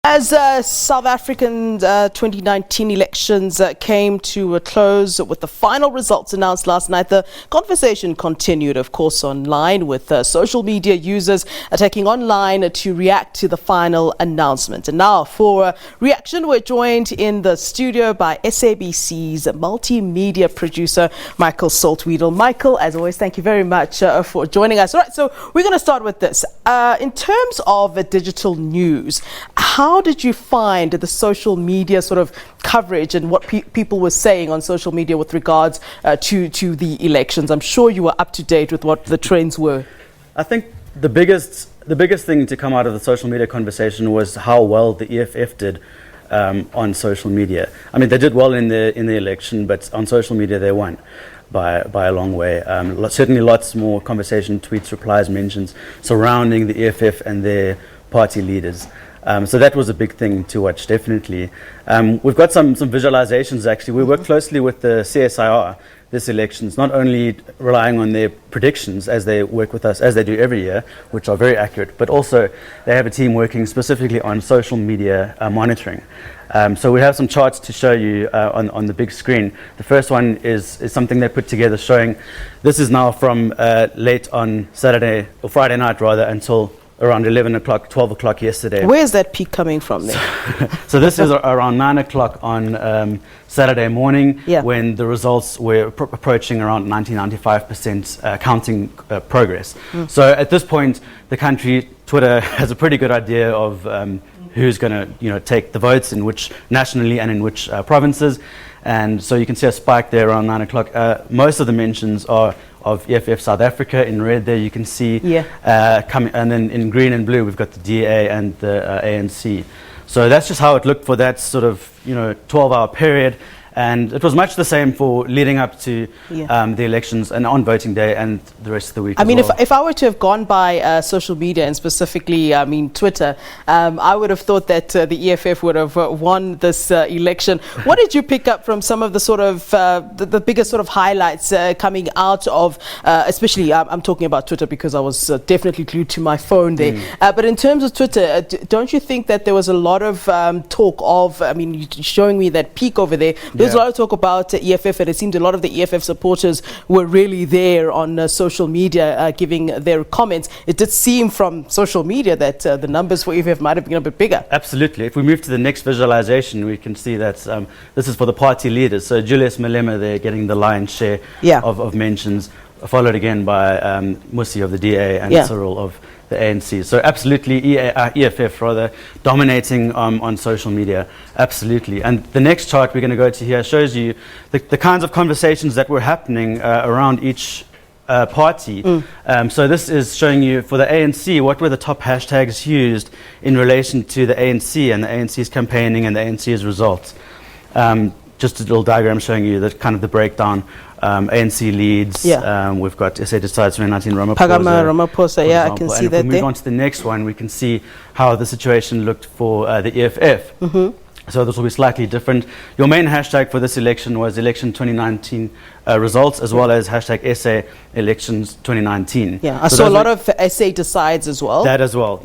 As South African 2019 elections came to a close with the final results announced last night, the conversation continued, of course, online with social media users taking online to react to the final announcement. And now for reaction, we're joined in the studio by SABC's multimedia producer, Michael Saltweedle. Michael, as always, thank you very much for joining us. All right, so we're going to start with this. In terms of digital news, how did you find the social media sort of coverage and what people were saying on social media with regards to the elections? I'm sure you were up to date with what the trends were. I think the biggest thing to come out of the social media conversation was how well the EFF did on social media. I mean, they did well in the election, but on social media they won by a long way. Certainly lots more conversation, tweets, replies, mentions surrounding the EFF and their party leaders. So that was a big thing to watch, definitely. We've got some visualizations, actually. We work closely with the CSIR this elections, not only relying on their predictions as they work with us, as they do every year, which are very accurate, but also they have a team working specifically on social media monitoring. So we have some charts to show you on the big screen. The first one is something they put together showing, this is now from late on Saturday, or Friday night rather, until around 11 o'clock, 12 o'clock yesterday. Where's that peak coming from then? So this is around 9 o'clock on Saturday morning, when the results were approaching around 90-95% counting progress. So at this point, the country, Twitter, has a pretty good idea of who's going to take the votes in which nationally and in which provinces. And so you can see a spike there around 9 o'clock. Most of the mentions are of EFF South Africa. In red there you can see coming, and then in green and blue we've got the DA and the ANC. So that's just how it looked for that sort of 12-hour period. And it was much the same for leading up to the elections and on voting day and the rest of the week. I mean, if I were to have gone by social media and specifically, Twitter, I would have thought that the EFF would have won this election. What did you pick up from some of the sort of the biggest sort of highlights coming out of, especially I'm talking about Twitter because I was definitely glued to my phone there. But in terms of Twitter, don't you think that there was a lot of talk of, you're showing me that peak over there. There's a lot of talk about EFF, and it seemed a lot of the EFF supporters were really there on social media giving their comments. It did seem from social media that the numbers for EFF might have been a bit bigger. Absolutely. If we move to the next visualization, we can see that this is for the party leaders. So Julius Malema there getting the lion's share of mentions, followed again by Musi of the DA and Cyril of the ANC. So absolutely EFF rather dominating on social media, absolutely. And the next chart we're going to go to here shows you the kinds of conversations that were happening around each party. So this is showing you for the ANC what were the top hashtags used in relation to the ANC and the ANC's campaigning and the ANC's results. Just a little diagram showing you that kind of the breakdown. ANC leads. We've got SA Decides 2019 Ramaphosa, I can see that there. If we move on to the next one, we can see how the situation looked for the EFF. So this will be slightly different. Your main hashtag for this election was election 2019 results, as well as hashtag SA elections 2019. I saw a lot of SA Decides as well. That as well,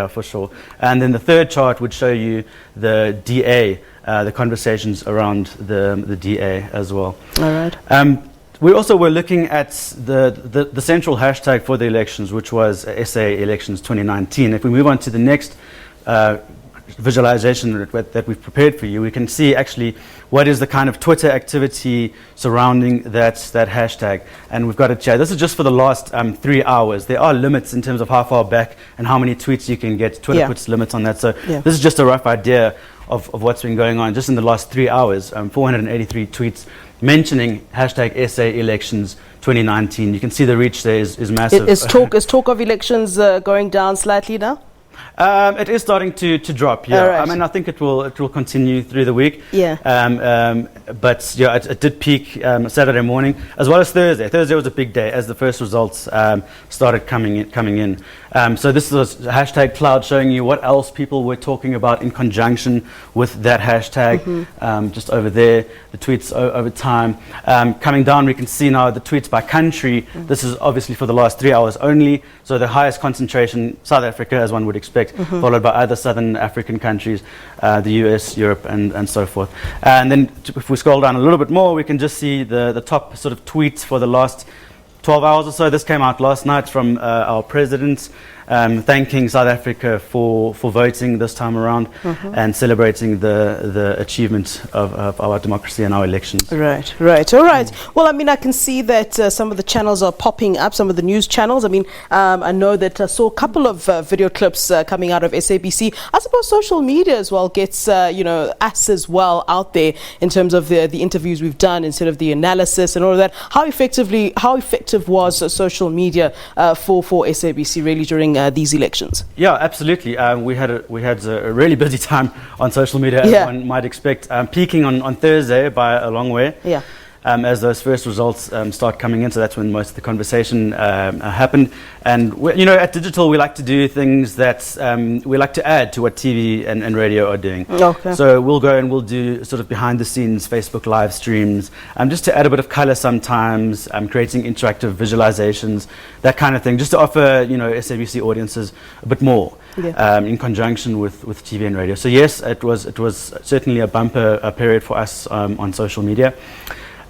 for sure. And then the third chart would show you the DA, the conversations around the DA as well. All right. We also were looking at the central hashtag for the elections, which was SA elections 2019. If we move on to the next visualization that we've prepared for you, we can see actually what is the kind of Twitter activity surrounding that hashtag. And we've got it here. This is just for the last 3 hours. There are limits in terms of how far back and how many tweets you can get. Twitter puts limits on that. So this is just a rough idea of what's been going on just in the last 3 hours. 483 tweets mentioning hashtag SA elections 2019. You can see the reach there is massive. Is talk of elections going down slightly now? It is starting to drop, Right. I think it will continue through the week. But it did peak Saturday morning as well as Thursday. Thursday was a big day as the first results started coming in. So this was hashtag cloud showing you what else people were talking about in conjunction with that hashtag. Just over there, the tweets over time. Coming down, we can see now the tweets by country. This is obviously for the last 3 hours only. So the highest concentration, South Africa, as one would expect, expect, followed by other southern African countries, the US, Europe, and so forth. And then if we scroll down a little bit more, we can just see the top sort of tweets for the last 12 hours or so. This came out last night from our president, thanking South Africa for voting this time around and celebrating the achievement of our democracy and our elections. Right. All right. Well, I mean, I can see that some of the channels are popping up, some of the news channels. I mean, I know that I saw a couple of video clips coming out of SABC. I suppose social media as well gets, us as well out there in terms of the interviews we've done instead of the analysis and all of that. How effective was social media for SABC really during these elections? Yeah, absolutely. We had a really busy time on social media, as one might expect, peaking on Thursday by a long way. Yeah. As those first results start coming in, so that's when most of the conversation happened. And at Digital, we like to do things that we like to add to what TV and radio are doing. Okay. So we'll go and we'll do sort of behind the scenes Facebook live streams, just to add a bit of color sometimes, creating interactive visualizations, that kind of thing, just to offer SABC audiences a bit more. Yeah. In conjunction with TV and radio. So yes, it was certainly a bumper period for us on social media.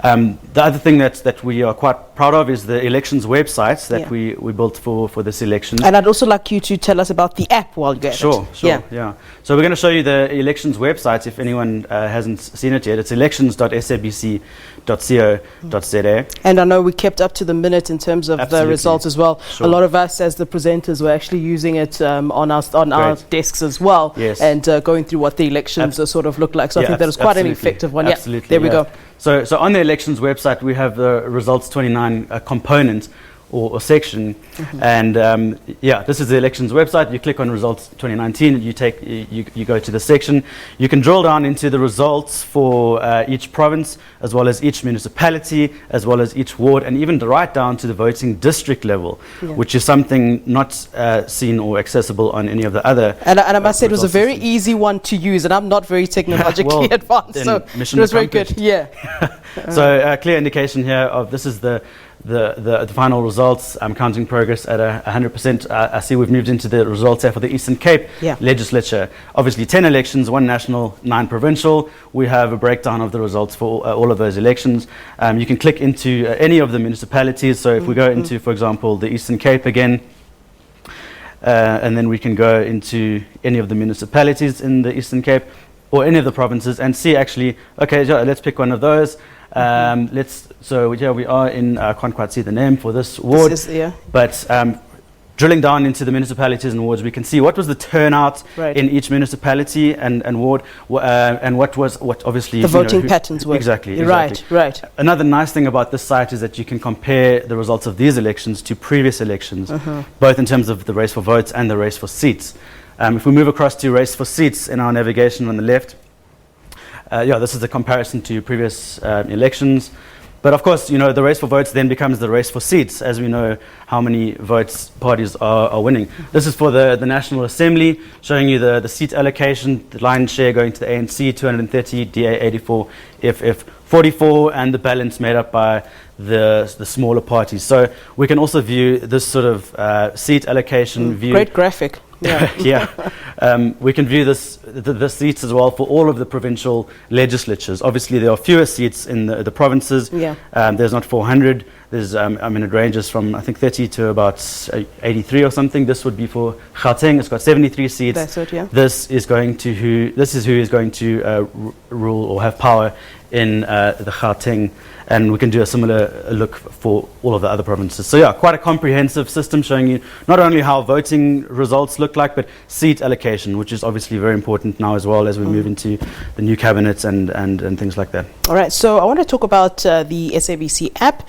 The other thing that we are quite proud of is the elections websites that we built for this election. And I'd also like you to tell us about the app while you're at it. Sure. Yeah. So we're going to show you the elections websites if anyone hasn't seen it yet. It's elections.sabc.co.za. And I know we kept up to the minute in terms of the results as well. Sure. A lot of us as the presenters were actually using it on our desks as well. Yes. And going through what the elections sort of look like. So I think that was quite an effective one. Absolutely. There we go. So on the elections website, we have the results 29 component or section, and this is the elections website. You click on results 2019, you go to the section. You can drill down into the results for each province, as well as each municipality, as well as each ward, and even right down to the voting district level, which is something not seen or accessible on any of the other. And I must say it was a very easy one to use, and I'm not very technologically advanced, so it was very good. Yeah. So clear indication here of this is the final results. I'm counting progress at 100%. I see we've moved into the results here for the Eastern Cape legislature. Obviously 10 elections, 1 national, 9 provincial. We have a breakdown of the results for all of those elections. You can click into any of the municipalities. So if we go into, for example, the Eastern Cape again, and then we can go into any of the municipalities in the Eastern Cape or any of the provinces and see actually, okay, let's pick one of those. So here we are in, I can't quite see the name for this ward, but drilling down into the municipalities and wards, we can see what was the turnout in each municipality and ward, and what obviously the voting patterns were. Exactly. Right. Another nice thing about this site is that you can compare the results of these elections to previous elections, both in terms of the race for votes and the race for seats. If we move across to race for seats in our navigation on the left, this is a comparison to previous elections. But of course, the race for votes then becomes the race for seats, as we know how many votes parties are winning. This is for the National Assembly, showing you the seat allocation, the lion's share going to the ANC, 230, DA 84, FF 44, and the balance made up by the smaller parties. So we can also view this sort of seat allocation view. Great graphic. Yeah. We can view the seats as well for all of the provincial legislatures. Obviously, there are fewer seats in the provinces. There's not 400. There's, it ranges from, I think, 30 to about 83 or something. This would be for Gauteng. It's got 73 seats. That's it, yeah. This is who is going to rule or have power in the Gauteng, and we can do a similar look for all of the other provinces. So yeah, quite a comprehensive system showing you not only how voting results look like, but seat allocation, which is obviously very important now as well as we move into the new cabinets and things like that. All right, so I want to talk about the SABC app,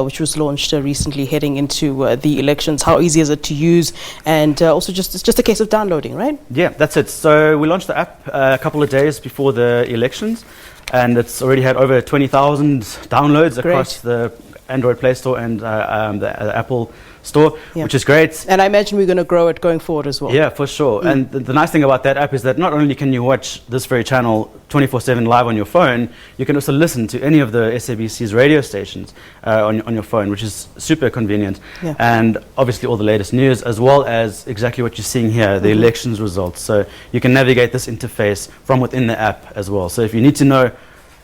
which was launched recently heading into the elections. How easy is it to use? And also it's just a case of downloading, right? Yeah, that's it. So we launched the app a couple of days before the elections, and it's already had over 20,000 downloads across the Android Play Store and the Apple Store, Yeah. which is great. And I imagine we're going to grow it going forward as well. Yeah, for sure. And the nice thing about that app is that not only can you watch this very channel 24/7 live on your phone, you can also listen to any of the SABC's radio stations on your phone, which is super convenient. Yeah. And obviously all the latest news, as well as exactly what you're seeing here, the elections results. So you can navigate this interface from within the app as well. So if you need to know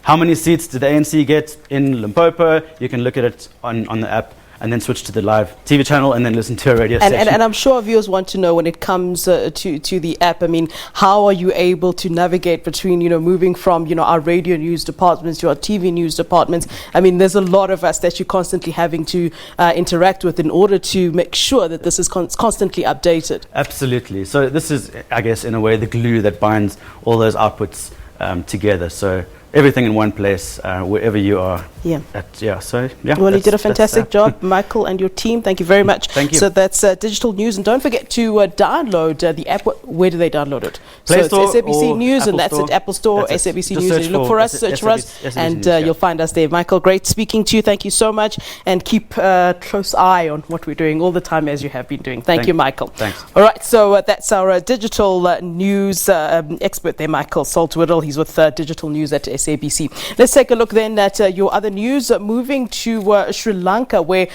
how many seats did the ANC get in Limpopo, you can look at it on the app and then switch to the live TV channel and then listen to a radio station. And I'm sure viewers want to know when it comes to the app, I mean, how are you able to navigate between, moving from, our radio news departments to our TV news departments? I mean, there's a lot of us that you're constantly having to interact with in order to make sure that this is constantly updated. Absolutely. So this is, I guess, in a way, the glue that binds all those outputs together. So everything in one place, wherever you are. Yeah. Well, you did a fantastic job, Michael, and your team. Thank you very much. Thank you. So that's digital news, and don't forget to download the app. Where do they download it? Play Store it's SABC or News, Apple and that's Store. at Apple Store, That's it. SABC Just News. search And you look for us, search for us, SABC and News, yeah. you'll find us there. Michael, great speaking to you. Thank you so much, and keep close eye on what we're doing all the time as you have been doing. Thank you, Michael. Thanks. All right, so that's our digital news expert there, Michael Saltwiddle. He's with digital news at SABC. Let's take a look then at your other news. Moving to Sri Lanka, where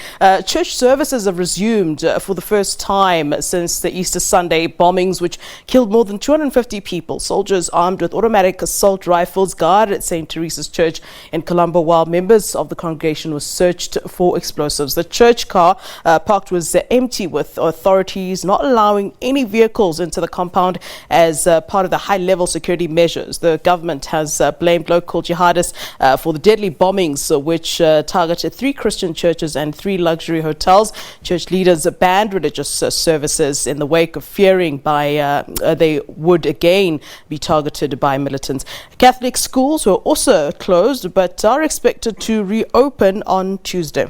church services have resumed for the first time since the Easter Sunday bombings, which killed more than 250 people. Soldiers armed with automatic assault rifles guarded St. Teresa's Church in Colombo, while members of the congregation were searched for explosives. The church car parked was empty, with authorities not allowing any vehicles into the compound as part of the high-level security measures. The government has blamed local jihadists for the deadly bombings, which targeted 3 Christian churches and 3 luxury hotels. Church leaders banned religious services in the wake of fearing they would again be targeted by militants. Catholic schools were also closed but are expected to reopen on Tuesday.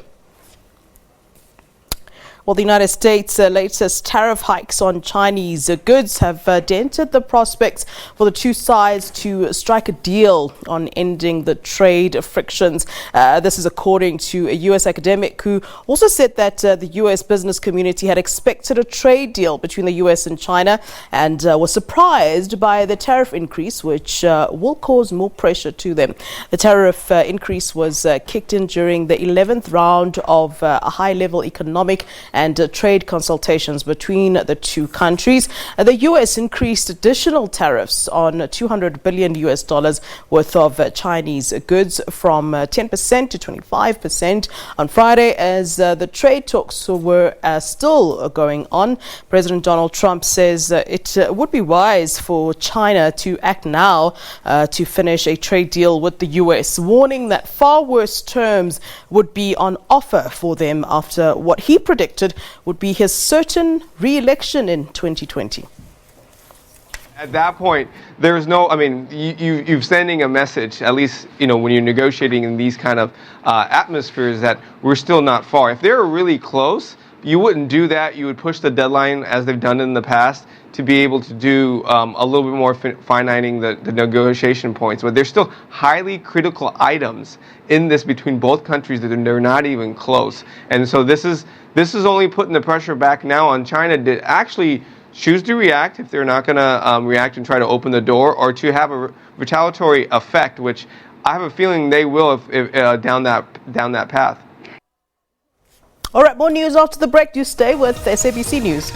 Well, the United States' latest tariff hikes on Chinese goods have dented the prospects for the two sides to strike a deal on ending the trade frictions. This is according to a U.S. academic who also said that the U.S. business community had expected a trade deal between the U.S. and China and was surprised by the tariff increase, which will cause more pressure to them. The tariff increase was kicked in during the 11th round of a high-level economic and trade consultations between the two countries. The U.S. increased additional tariffs on $200 billion worth of Chinese goods from 10% to 25% on Friday, as the trade talks were still going on. President Donald Trump says it would be wise for China to act now to finish a trade deal with the U.S., warning that far worse terms would be on offer for them after what he predicted would be his certain re-election in 2020. At that point, there's no, you're sending a message, at least, when you're negotiating in these kind of atmospheres, that we're still not far. If they're really close, you wouldn't do that. You would push the deadline, as they've done in the past, to be able to do a little bit more fine-tuning the negotiation points. But there's still highly critical items in this between both countries that they're not even close. And so this is only putting the pressure back now on China to actually choose to react if they're not going to react and try to open the door, or to have a retaliatory effect, which I have a feeling they will if down that path. All right, more news after the break. Do stay with SABC News.